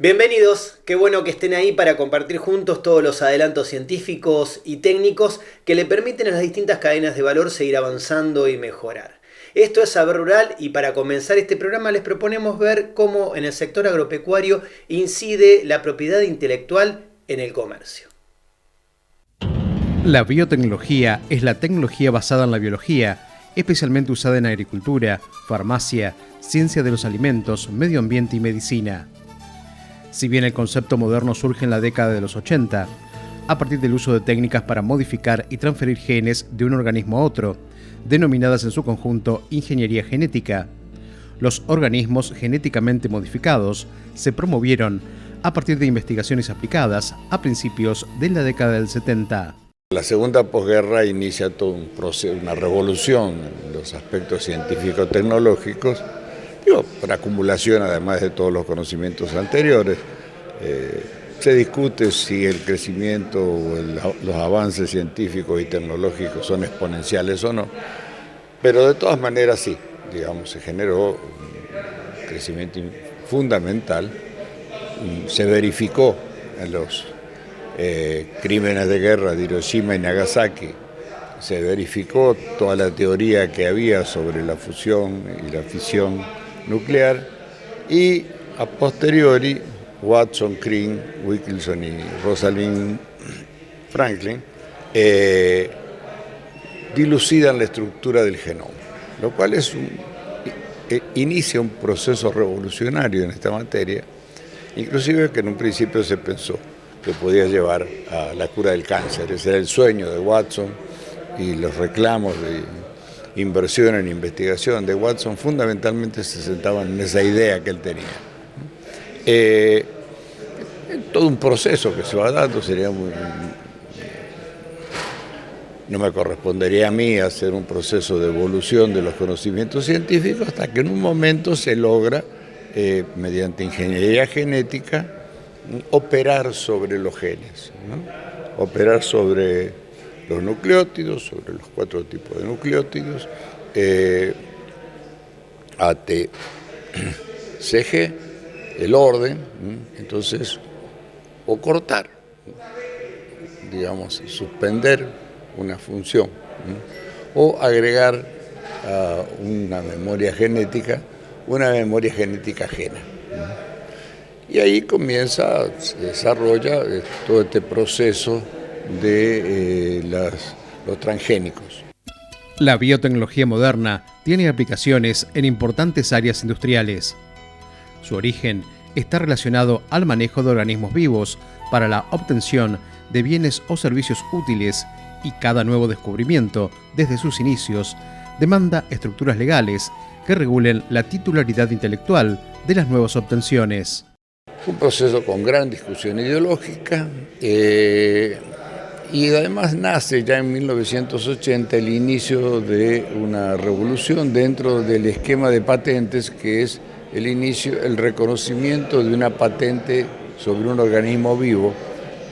Bienvenidos, qué bueno que estén ahí para compartir juntos todos los adelantos científicos y técnicos que le permiten a las distintas cadenas de valor seguir avanzando y mejorar. Esto es Saber Rural y para comenzar este programa les proponemos ver cómo en el sector agropecuario incide la propiedad intelectual en el comercio. La biotecnología es la tecnología basada en la biología, especialmente usada en agricultura, farmacia, ciencia de los alimentos, medio ambiente y medicina. Si bien el concepto moderno surge en la década de los 80, a partir del uso de técnicas para modificar y transferir genes de un organismo a otro, denominadas en su conjunto ingeniería genética, los organismos genéticamente modificados se promovieron a partir de investigaciones aplicadas a principios de la década del 70. La segunda posguerra inicia todo un proceso, una revolución en los aspectos científico-tecnológicos, por acumulación además de todos los conocimientos anteriores. Se discute si el crecimiento o los avances científicos y tecnológicos son exponenciales o no, pero de todas maneras sí, se generó un crecimiento fundamental, se verificó en los crímenes de guerra de Hiroshima y Nagasaki, se verificó toda la teoría que había sobre la fusión y la fisión nuclear y a posteriori Watson, Crick, Wilkinson y Rosalind Franklin dilucidan la estructura del genoma, lo cual inicia un proceso revolucionario en esta materia, inclusive que en un principio se pensó que podía llevar a la cura del cáncer. Ese era el sueño de Watson y los reclamos de inversión en investigación de Watson fundamentalmente se sentaban en esa idea que él tenía. Todo un proceso que se va dando, no me correspondería a mí hacer un proceso de evolución de los conocimientos científicos hasta que en un momento se logra, mediante ingeniería genética, operar sobre los genes, ¿no? Operar sobre los nucleótidos, sobre los 4 tipos de nucleótidos, A, T, C, G, el orden, entonces, o cortar, suspender una función, o agregar a una memoria genética ajena. Y ahí se desarrolla todo este proceso de los transgénicos. La biotecnología moderna tiene aplicaciones en importantes áreas industriales. Su origen está relacionado al manejo de organismos vivos para la obtención de bienes o servicios útiles y cada nuevo descubrimiento, desde sus inicios, demanda estructuras legales que regulen la titularidad intelectual de las nuevas obtenciones. Un proceso con gran discusión ideológica y además nace ya en 1980 el inicio de una revolución dentro del esquema de patentes que es el reconocimiento de una patente sobre un organismo vivo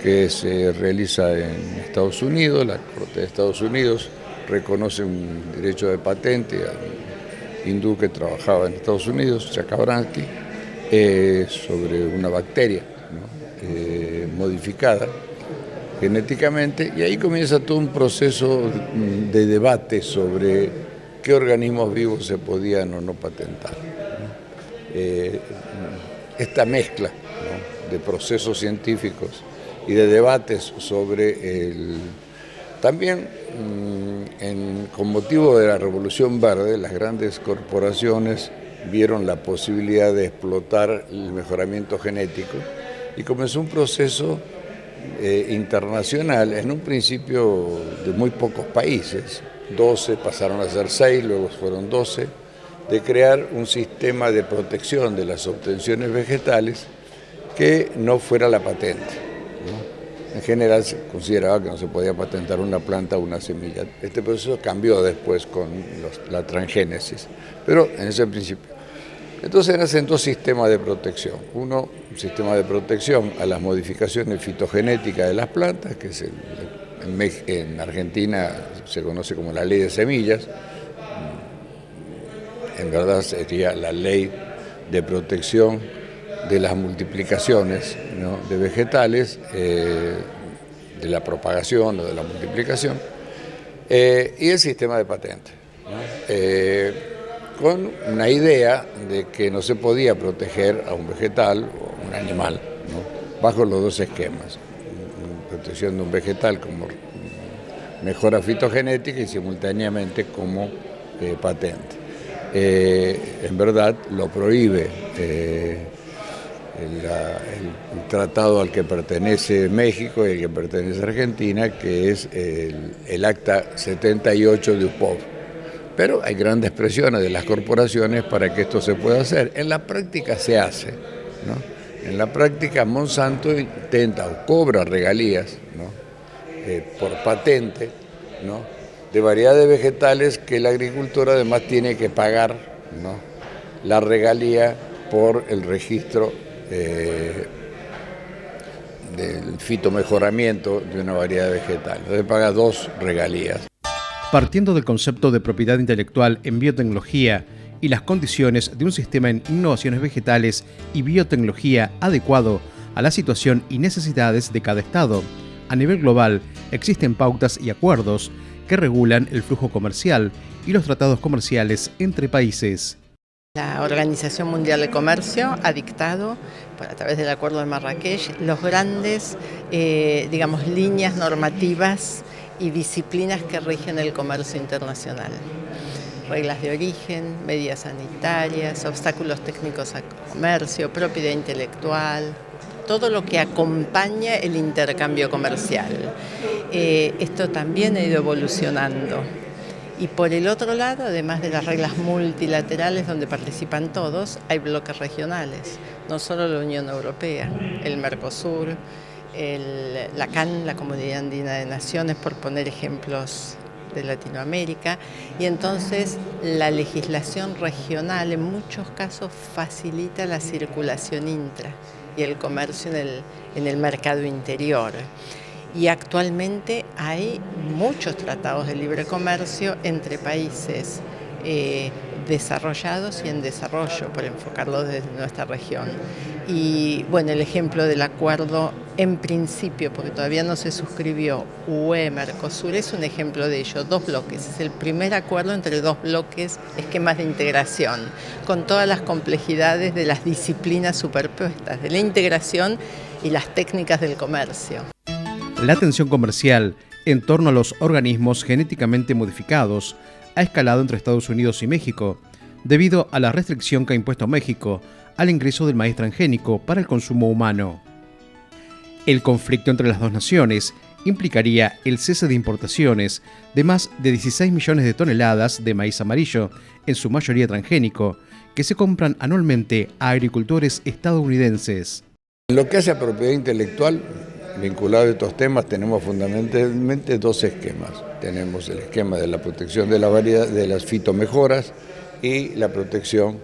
que se realiza en Estados Unidos. La Corte de Estados Unidos reconoce un derecho de patente a un hindú que trabajaba en Estados Unidos, Chakrabarti, sobre una bacteria, ¿no? Modificada genéticamente, y ahí comienza todo un proceso de debate sobre qué organismos vivos se podían o no patentar, ¿no? Esta mezcla, ¿no?, de procesos científicos y de debates sobre también con motivo de la Revolución Verde, las grandes corporaciones vieron la posibilidad de explotar el mejoramiento genético y comenzó un proceso internacional, en un principio de muy pocos países, 12, pasaron a ser 6, luego fueron 12, de crear un sistema de protección de las obtenciones vegetales que no fuera la patente, ¿no? En general se consideraba que no se podía patentar una planta o una semilla. Este proceso cambió después con la transgénesis, pero en ese principio. Entonces nacen 2 sistemas de protección. Uno, un sistema de protección a las modificaciones fitogenéticas de las plantas, que en Argentina se conoce como la ley de semillas. En verdad sería la ley de protección de las multiplicaciones, ¿no?, de vegetales, de la propagación o de la multiplicación, y el sistema de patentes, ¿no?, con una idea de que no se podía proteger a un vegetal o un animal, ¿no?, bajo los dos esquemas: protección de un vegetal como mejora fitogenética y simultáneamente como patente. En verdad lo prohíbe el tratado al que pertenece México y al que pertenece Argentina, que es el Acta 78 de UPOV. Pero hay grandes presiones de las corporaciones para que esto se pueda hacer. En la práctica se hace, ¿no? En la práctica Monsanto intenta o cobra regalías, ¿no?, por patente, ¿no?, de variedad de vegetales que el agricultor además tiene que pagar, ¿no?, la regalía por el registro del fitomejoramiento de una variedad vegetal. Entonces paga 2 regalías. Partiendo del concepto de propiedad intelectual en biotecnología y las condiciones de un sistema en innovaciones vegetales y biotecnología adecuado a la situación y necesidades de cada estado, a nivel global existen pautas y acuerdos que regulan el flujo comercial y los tratados comerciales entre países. La Organización Mundial de Comercio ha dictado, a través del Acuerdo de Marrakech, los grandes, líneas normativas y disciplinas que rigen el comercio internacional. Reglas de origen, medidas sanitarias, obstáculos técnicos al comercio, propiedad intelectual, todo lo que acompaña el intercambio comercial. Esto también ha ido evolucionando. Y por el otro lado, además de las reglas multilaterales donde participan todos, hay bloques regionales, no solo la Unión Europea, el Mercosur, la CAN, la Comunidad Andina de Naciones, por poner ejemplos de Latinoamérica, y entonces la legislación regional en muchos casos facilita la circulación intra y el comercio en el mercado interior. Y actualmente hay muchos tratados de libre comercio entre países desarrollados y en desarrollo, por enfocarlo desde nuestra región. Y bueno, el ejemplo del acuerdo en principio, porque todavía no se suscribió, UE-Mercosur, es un ejemplo de ello, 2 bloques. Es el primer acuerdo entre 2 bloques, esquemas de integración, con todas las complejidades de las disciplinas superpuestas, de la integración y las técnicas del comercio. La tensión comercial en torno a los organismos genéticamente modificados ha escalado entre Estados Unidos y México, debido a la restricción que ha impuesto México al ingreso del maíz transgénico para el consumo humano. El conflicto entre las dos naciones implicaría el cese de importaciones de más de 16 millones de toneladas de maíz amarillo, en su mayoría transgénico, que se compran anualmente a agricultores estadounidenses. En lo que hace a propiedad intelectual, vinculado a estos temas, tenemos fundamentalmente 2 esquemas. Tenemos el esquema de la protección de la variedad, de las fitomejoras, y la protección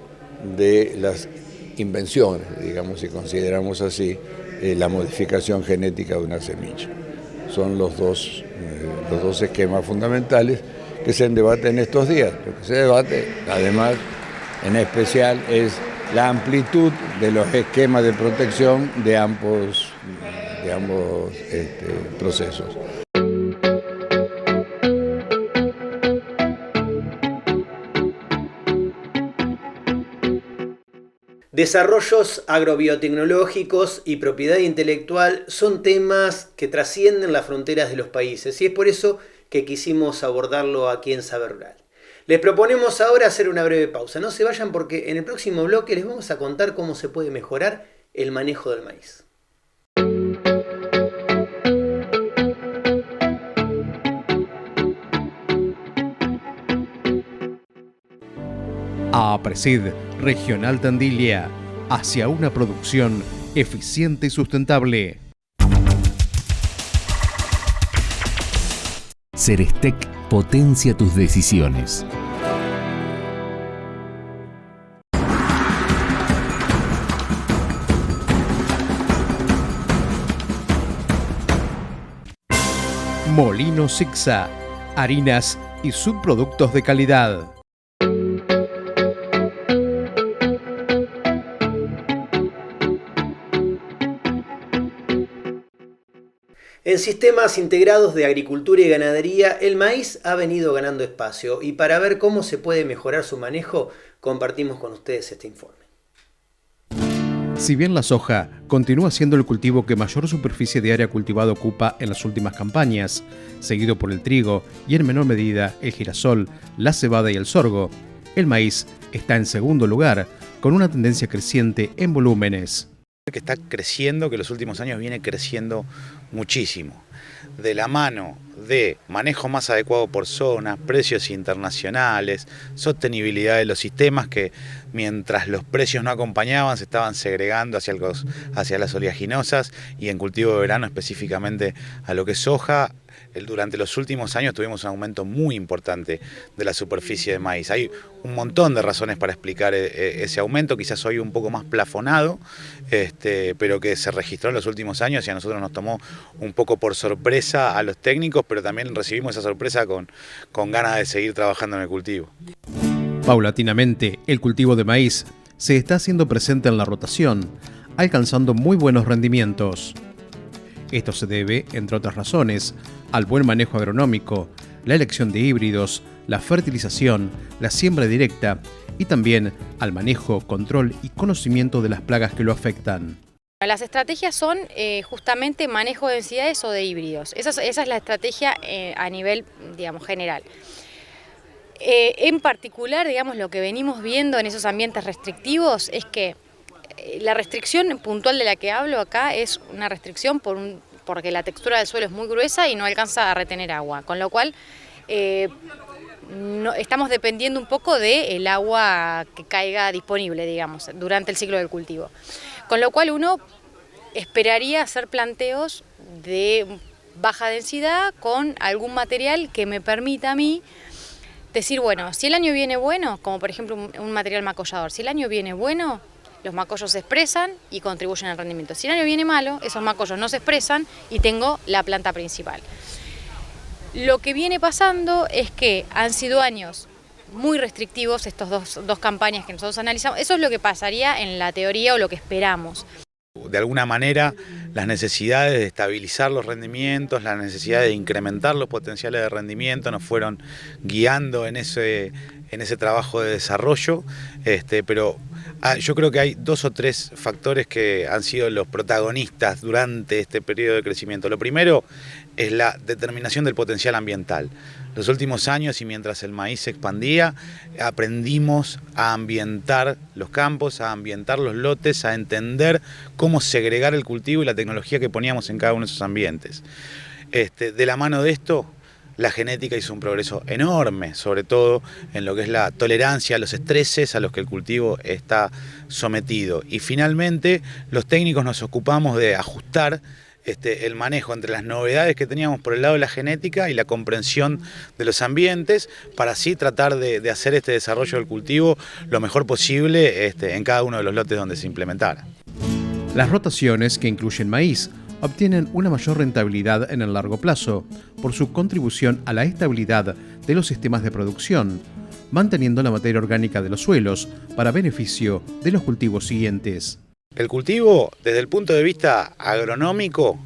de las invenciones, digamos, si consideramos así, la modificación genética de una semilla. Son los dos esquemas fundamentales que se debaten estos días. Lo que se debate, además, en especial, es la amplitud de los esquemas de protección de ambos procesos. Desarrollos agrobiotecnológicos y propiedad intelectual son temas que trascienden las fronteras de los países, y es por eso que quisimos abordarlo aquí en Saber Rural. Les proponemos ahora hacer una breve pausa. No se vayan, porque en el próximo bloque les vamos a contar cómo se puede mejorar el manejo del maíz. APRESID Regional Tandilia, hacia una producción eficiente y sustentable. Cerestec potencia tus decisiones. Molino Sixa, harinas y subproductos de calidad. En sistemas integrados de agricultura y ganadería, el maíz ha venido ganando espacio y para ver cómo se puede mejorar su manejo, compartimos con ustedes este informe. Si bien la soja continúa siendo el cultivo que mayor superficie de área cultivada ocupa en las últimas campañas, seguido por el trigo y en menor medida el girasol, la cebada y el sorgo, el maíz está en segundo lugar, con una tendencia creciente en volúmenes. Que está creciendo, que en los últimos años viene creciendo muchísimo, de la mano de manejo más adecuado por zonas, precios internacionales, sostenibilidad de los sistemas que mientras los precios no acompañaban se estaban segregando hacia las oleaginosas y en cultivo de verano específicamente a lo que es soja. Durante los últimos años tuvimos un aumento muy importante de la superficie de maíz. Hay un montón de razones para explicar ese aumento, quizás hoy un poco más plafonado, pero que se registró en los últimos años y a nosotros nos tomó un poco por sorpresa a los técnicos, pero también recibimos esa sorpresa con ganas de seguir trabajando en el cultivo. Paulatinamente, el cultivo de maíz se está haciendo presente en la rotación, alcanzando muy buenos rendimientos. Esto se debe, entre otras razones, al buen manejo agronómico, la elección de híbridos, la fertilización, la siembra directa y también al manejo, control y conocimiento de las plagas que lo afectan. Las estrategias son justamente manejo de densidades o de híbridos. Esa es la estrategia a nivel, general. En particular, lo que venimos viendo en esos ambientes restrictivos es que la restricción puntual de la que hablo acá es una restricción porque la textura del suelo es muy gruesa y no alcanza a retener agua, con lo cual estamos dependiendo un poco del agua que caiga disponible, durante el ciclo del cultivo. Con lo cual uno esperaría hacer planteos de baja densidad con algún material que me permita a mí decir, bueno, si el año viene bueno, como por ejemplo un material macollador, si el año viene bueno, los macollos se expresan y contribuyen al rendimiento. Si el año viene malo, esos macollos no se expresan y tengo la planta principal. Lo que viene pasando es que han sido años muy restrictivos estos dos campañas que nosotros analizamos. Eso es lo que pasaría en la teoría o lo que esperamos. De alguna manera, las necesidades de estabilizar los rendimientos, las necesidades de incrementar los potenciales de rendimiento nos fueron guiando en ese trabajo de desarrollo, pero yo creo que hay 2 o 3 factores que han sido los protagonistas durante este periodo de crecimiento. Lo primero es la determinación del potencial ambiental. Los últimos años y mientras el maíz se expandía, aprendimos a ambientar los campos, a ambientar los lotes, a entender cómo segregar el cultivo y la tecnología que poníamos en cada uno de esos ambientes. De la mano de esto, la genética hizo un progreso enorme, sobre todo en lo que es la tolerancia a los estreses a los que el cultivo está sometido. Y finalmente, los técnicos nos ocupamos de ajustar el manejo entre las novedades que teníamos por el lado de la genética y la comprensión de los ambientes para así tratar de hacer este desarrollo del cultivo lo mejor posible en cada uno de los lotes donde se implementara. Las rotaciones, que incluyen maíz, obtienen una mayor rentabilidad en el largo plazo por su contribución a la estabilidad de los sistemas de producción, manteniendo la materia orgánica de los suelos para beneficio de los cultivos siguientes. El cultivo, desde el punto de vista agronómico,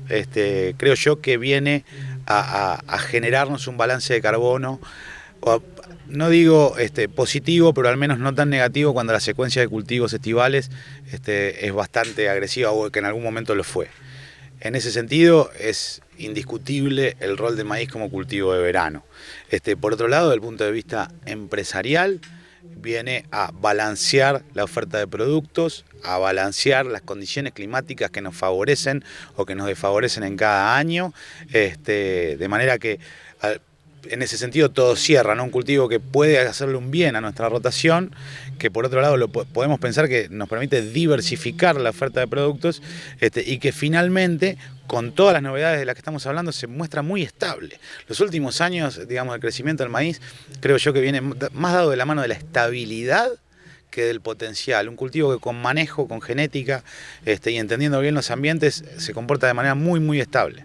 creo yo que viene a generarnos un balance de carbono, no digo positivo, pero al menos no tan negativo cuando la secuencia de cultivos estivales es bastante agresiva o que en algún momento lo fue. En ese sentido es indiscutible el rol del maíz como cultivo de verano. Por otro lado, desde el punto de vista empresarial, viene a balancear la oferta de productos, a balancear las condiciones climáticas que nos favorecen o que nos desfavorecen en cada año, de manera que en ese sentido todo cierra, ¿no? Un cultivo que puede hacerle un bien a nuestra rotación, que por otro lado podemos pensar que nos permite diversificar la oferta de productos y que finalmente, con todas las novedades de las que estamos hablando, se muestra muy estable. Los últimos años, digamos, el crecimiento del maíz, creo yo que viene más dado de la mano de la estabilidad que del potencial. Un cultivo que con manejo, con genética y entendiendo bien los ambientes, se comporta de manera muy, muy estable.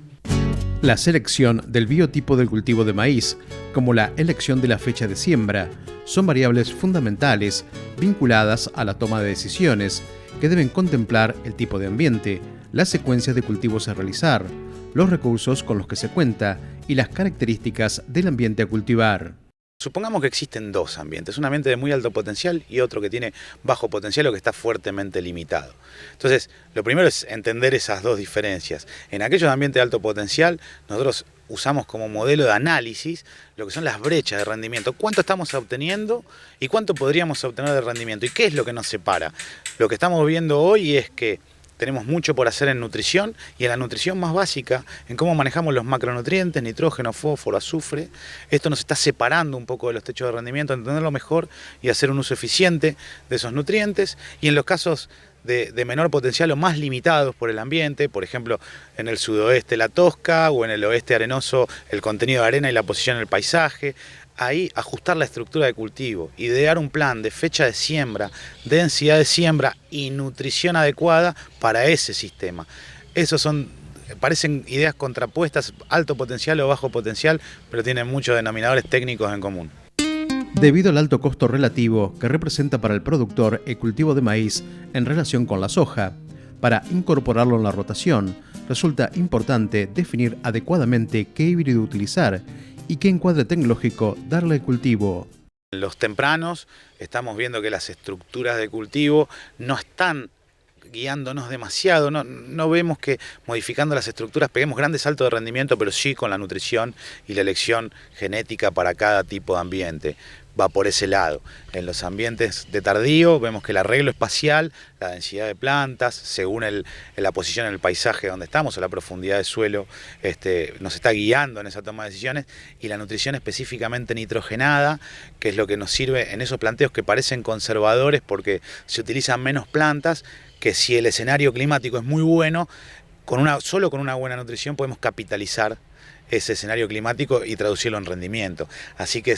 La selección del biotipo del cultivo de maíz, como la elección de la fecha de siembra, son variables fundamentales vinculadas a la toma de decisiones que deben contemplar el tipo de ambiente, las secuencias de cultivos a realizar, los recursos con los que se cuenta y las características del ambiente a cultivar. Supongamos que existen dos ambientes, un ambiente de muy alto potencial y otro que tiene bajo potencial o que está fuertemente limitado. Entonces, lo primero es entender esas dos diferencias. En aquellos ambientes de alto potencial, nosotros usamos como modelo de análisis lo que son las brechas de rendimiento. ¿Cuánto estamos obteniendo y cuánto podríamos obtener de rendimiento? ¿Y qué es lo que nos separa? Lo que estamos viendo hoy es que tenemos mucho por hacer en nutrición y en la nutrición más básica, en cómo manejamos los macronutrientes, nitrógeno, fósforo, azufre. Esto nos está separando un poco de los techos de rendimiento, entenderlo mejor y hacer un uso eficiente de esos nutrientes. Y en los casos de menor potencial o más limitados por el ambiente, por ejemplo, en el sudoeste la tosca o en el oeste arenoso el contenido de arena y la posición en el paisaje. Ahí ajustar la estructura de cultivo, idear un plan de fecha de siembra, densidad de siembra y nutrición adecuada para ese sistema. Esos parecen ideas contrapuestas, alto potencial o bajo potencial, pero tienen muchos denominadores técnicos en común. Debido al alto costo relativo que representa para el productor el cultivo de maíz en relación con la soja, para incorporarlo en la rotación, resulta importante definir adecuadamente qué híbrido utilizar y qué encuadre tecnológico darle al cultivo. En los tempranos estamos viendo que las estructuras de cultivo no están guiándonos demasiado, no vemos que modificando las estructuras peguemos grandes saltos de rendimiento, pero sí con la nutrición y la elección genética para cada tipo de ambiente. Va por ese lado. En los ambientes de tardío vemos que el arreglo espacial, la densidad de plantas, según la posición en el paisaje donde estamos o la profundidad de suelo, nos está guiando en esa toma de decisiones, y la nutrición específicamente nitrogenada, que es lo que nos sirve en esos planteos que parecen conservadores porque se utilizan menos plantas, que si el escenario climático es muy bueno, solo con una buena nutrición podemos capitalizar ese escenario climático y traducirlo en rendimiento. Así que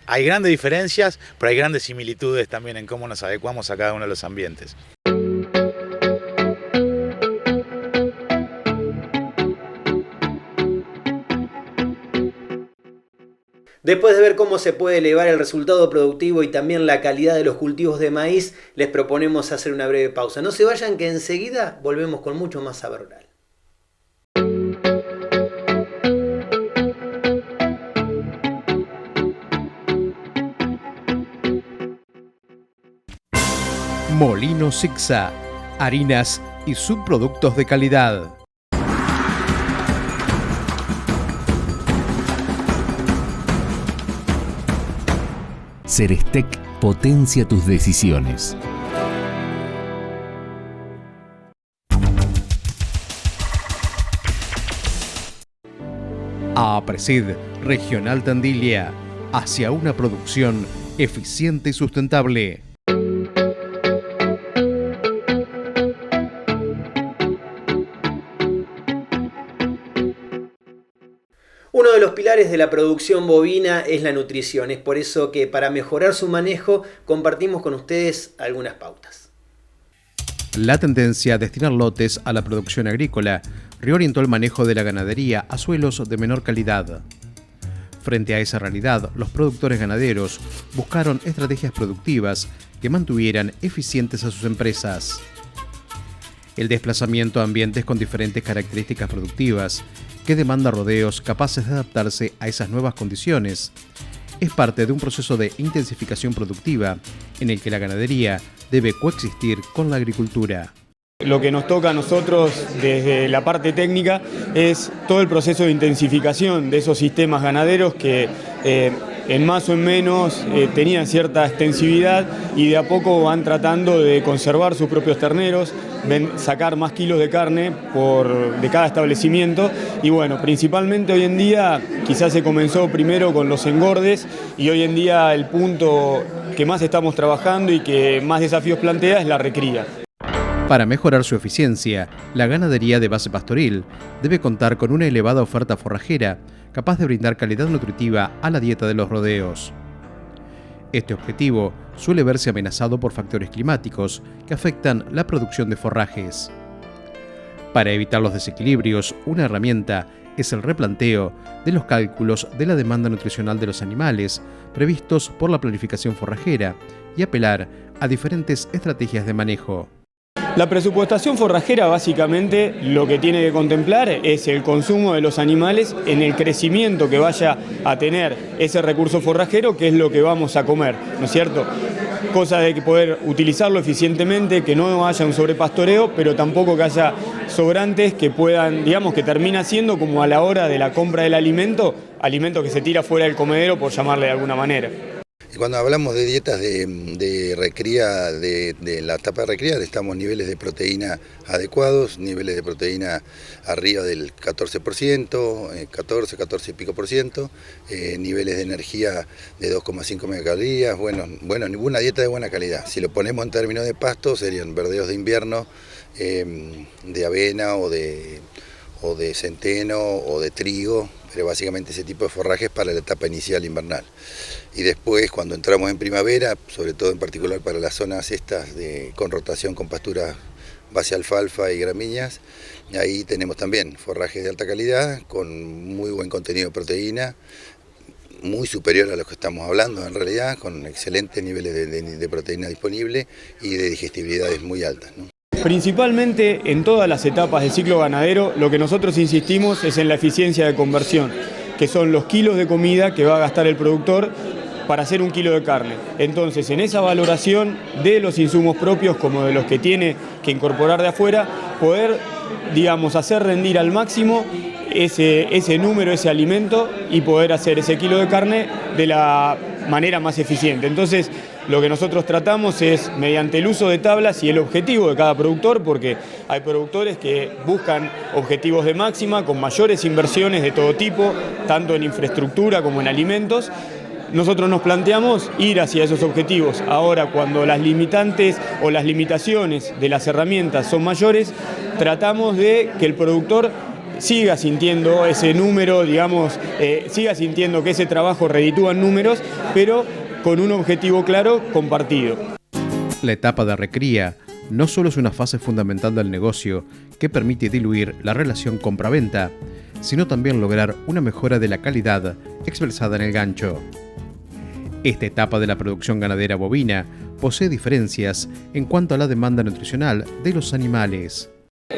hay grandes diferencias, pero hay grandes similitudes también en cómo nos adecuamos a cada uno de los ambientes. Después de ver cómo se puede elevar el resultado productivo y también la calidad de los cultivos de maíz, les proponemos hacer una breve pausa. No se vayan, que enseguida volvemos con mucho más Saber Rural. Molino Sicsa, harinas y subproductos de calidad. Cerestec potencia tus decisiones. APRESID Regional Tandilia, hacia una producción eficiente y sustentable. Uno de los pilares de la producción bovina es la nutrición. Es por eso que para mejorar su manejo compartimos con ustedes algunas pautas. La tendencia a destinar lotes a la producción agrícola reorientó el manejo de la ganadería a suelos de menor calidad. Frente a esa realidad, los productores ganaderos buscaron estrategias productivas que mantuvieran eficientes a sus empresas. El desplazamiento a ambientes con diferentes características productivas que demanda rodeos capaces de adaptarse a esas nuevas condiciones es parte de un proceso de intensificación productiva en el que la ganadería debe coexistir con la agricultura. Lo que nos toca a nosotros desde la parte técnica es todo el proceso de intensificación de esos sistemas ganaderos que en más o en menos tenían cierta extensividad y de a poco van tratando de conservar sus propios terneros, sacar más kilos de carne de cada establecimiento. Y bueno, principalmente hoy en día quizás se comenzó primero con los engordes y hoy en día el punto que más estamos trabajando y que más desafíos plantea es la recría. Para mejorar su eficiencia, la ganadería de base pastoril debe contar con una elevada oferta forrajera capaz de brindar calidad nutritiva a la dieta de los rodeos. Este objetivo suele verse amenazado por factores climáticos que afectan la producción de forrajes. Para evitar los desequilibrios, una herramienta es el replanteo de los cálculos de la demanda nutricional de los animales previstos por la planificación forrajera y apelar a diferentes estrategias de manejo. La presupuestación forrajera básicamente lo que tiene que contemplar es el consumo de los animales en el crecimiento que vaya a tener ese recurso forrajero, que es lo que vamos a comer, ¿no es cierto? Cosa de poder utilizarlo eficientemente, que no haya un sobrepastoreo, pero tampoco que haya sobrantes que puedan, digamos, que termina siendo como a la hora de la compra del alimento que se tira fuera del comedero, por llamarle de alguna manera. Y cuando hablamos de dietas de recría, de la etapa de recría, estamos niveles de proteína adecuados, niveles de proteína arriba del 14%, 14 y pico por ciento, niveles de energía de 2,5 megacalorías, bueno, ninguna dieta de buena calidad. Si lo ponemos en términos de pasto, serían verdeos de invierno, de avena o de centeno o de trigo, pero básicamente ese tipo de forrajes para la etapa inicial invernal. Y después, cuando entramos en primavera, sobre todo en particular para las zonas estas con rotación con pasturas base alfalfa y gramíneas, ahí tenemos también forrajes de alta calidad, con muy buen contenido de proteína, muy superior a los que estamos hablando en realidad, con excelentes niveles de proteína disponible y de digestibilidades muy altas, ¿no? Principalmente en todas las etapas del ciclo ganadero, lo que nosotros insistimos es en la eficiencia de conversión, que son los kilos de comida que va a gastar el productor para hacer un kilo de carne. Entonces, en esa valoración de los insumos propios como de los que tiene que incorporar de afuera, poder, digamos, hacer rendir al máximo ese número, ese alimento, y poder hacer ese kilo de carne de la manera más eficiente. Entonces, lo que nosotros tratamos es, mediante el uso de tablas y el objetivo de cada productor, porque hay productores que buscan objetivos de máxima con mayores inversiones de todo tipo, tanto en infraestructura como en alimentos. Nosotros nos planteamos ir hacia esos objetivos. Ahora, cuando las limitantes o las limitaciones de las herramientas son mayores, tratamos de que el productor siga sintiendo ese número, digamos, siga sintiendo que ese trabajo reditúa en números, pero con un objetivo claro, compartido. La etapa de recría no solo es una fase fundamental del negocio que permite diluir la relación compra-venta, sino también lograr una mejora de la calidad expresada en el gancho. Esta etapa de la producción ganadera bovina posee diferencias en cuanto a la demanda nutricional de los animales.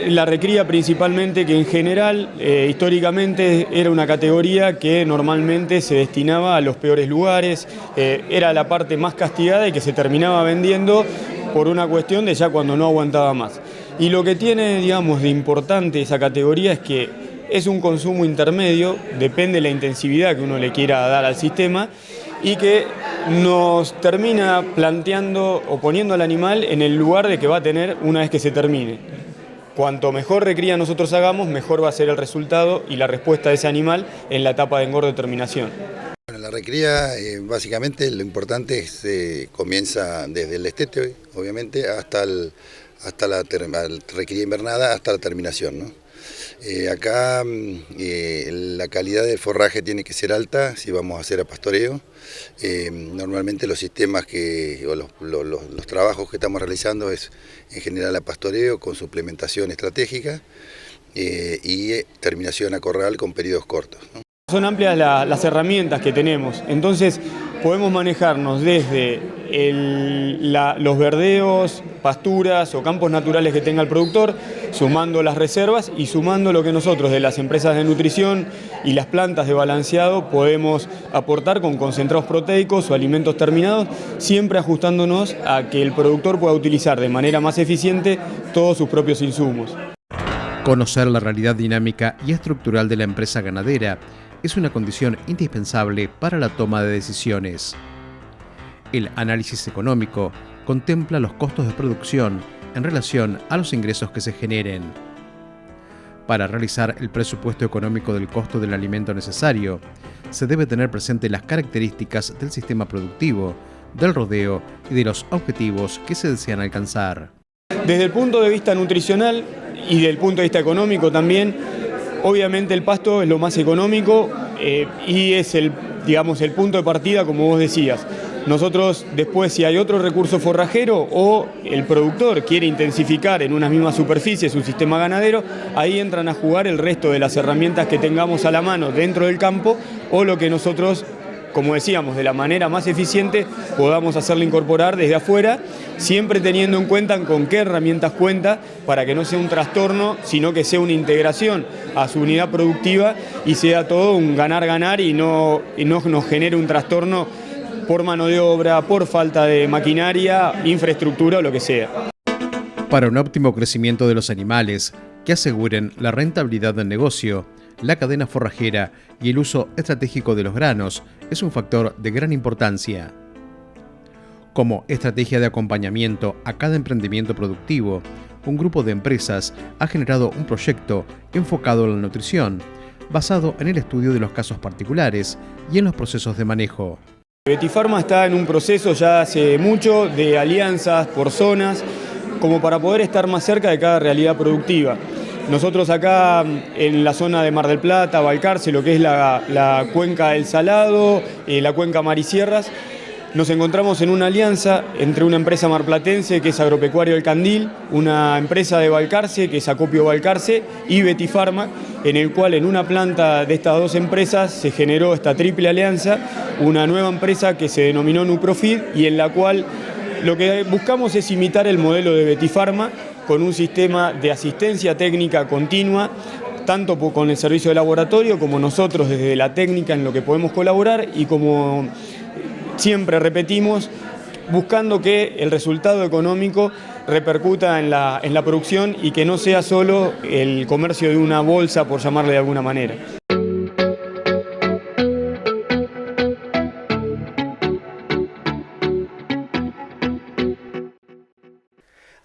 La recría principalmente, que en general históricamente era una categoría que normalmente se destinaba a los peores lugares, era la parte más castigada y que se terminaba vendiendo por una cuestión de ya cuando no aguantaba más. Y lo que tiene, digamos, de importante esa categoría es que es un consumo intermedio, depende de la intensividad que uno le quiera dar al sistema, y que nos termina planteando o poniendo al animal en el lugar de que va a tener una vez que se termine. Cuanto mejor recría nosotros hagamos, mejor va a ser el resultado y la respuesta de ese animal en la etapa de engorde o terminación. Bueno, la recría, básicamente lo importante es comienza desde el destete, obviamente, hasta la recría invernada, hasta la terminación, ¿no? Acá la calidad del forraje tiene que ser alta si vamos a hacer a pastoreo. Normalmente los sistemas o los trabajos que estamos realizando es en general a pastoreo con suplementación estratégica y terminación a corral con periodos cortos, ¿no? Son amplias las herramientas que tenemos, entonces podemos manejarnos desde los verdeos, pasturas o campos naturales que tenga el productor, sumando las reservas y sumando lo que nosotros de las empresas de nutrición y las plantas de balanceado podemos aportar con concentrados proteicos o alimentos terminados, siempre ajustándonos a que el productor pueda utilizar de manera más eficiente todos sus propios insumos. Conocer la realidad dinámica y estructural de la empresa ganadera es una condición indispensable para la toma de decisiones. El análisis económico contempla los costos de producción en relación a los ingresos que se generen. Para realizar el presupuesto económico del costo del alimento necesario, se debe tener presente las características del sistema productivo, del rodeo y de los objetivos que se desean alcanzar. Desde el punto de vista nutricional y del punto de vista económico también, obviamente el pasto es lo más económico y es el punto de partida, como vos decías. Nosotros después, si hay otro recurso forrajero o el productor quiere intensificar en una misma superficie su sistema ganadero, ahí entran a jugar el resto de las herramientas que tengamos a la mano dentro del campo o lo que nosotros como decíamos, de la manera más eficiente podamos hacerla incorporar desde afuera, siempre teniendo en cuenta con qué herramientas cuenta para que no sea un trastorno, sino que sea una integración a su unidad productiva y sea todo un ganar-ganar y no nos genere un trastorno por mano de obra, por falta de maquinaria, infraestructura o lo que sea. Para un óptimo crecimiento de los animales que aseguren la rentabilidad del negocio, la cadena forrajera y el uso estratégico de los granos es un factor de gran importancia. Como estrategia de acompañamiento a cada emprendimiento productivo, un grupo de empresas ha generado un proyecto enfocado en la nutrición, basado en el estudio de los casos particulares y en los procesos de manejo. Betifarma está en un proceso ya hace mucho de alianzas por zonas, como para poder estar más cerca de cada realidad productiva. Nosotros acá en la zona de Mar del Plata, Balcarce, lo que es la cuenca del Salado, la cuenca Mar y Sierras, nos encontramos en una alianza entre una empresa marplatense que es Agropecuario El Candil, una empresa de Balcarce que es Acopio Balcarce y Betifarma, en el cual en una planta de estas dos empresas se generó esta triple alianza, una nueva empresa que se denominó Nuprofid y en la cual lo que buscamos es imitar el modelo de Betifarma con un sistema de asistencia técnica continua, tanto con el servicio de laboratorio como nosotros desde la técnica en lo que podemos colaborar y como siempre repetimos, buscando que el resultado económico repercuta en la producción y que no sea solo el comercio de una bolsa, por llamarle de alguna manera.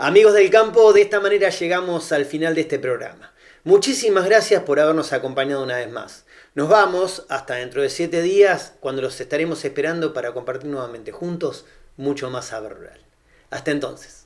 Amigos del campo, de esta manera llegamos al final de este programa. Muchísimas gracias por habernos acompañado una vez más. Nos vamos hasta dentro de 7 días, cuando los estaremos esperando para compartir nuevamente juntos mucho más saber rural. Hasta entonces.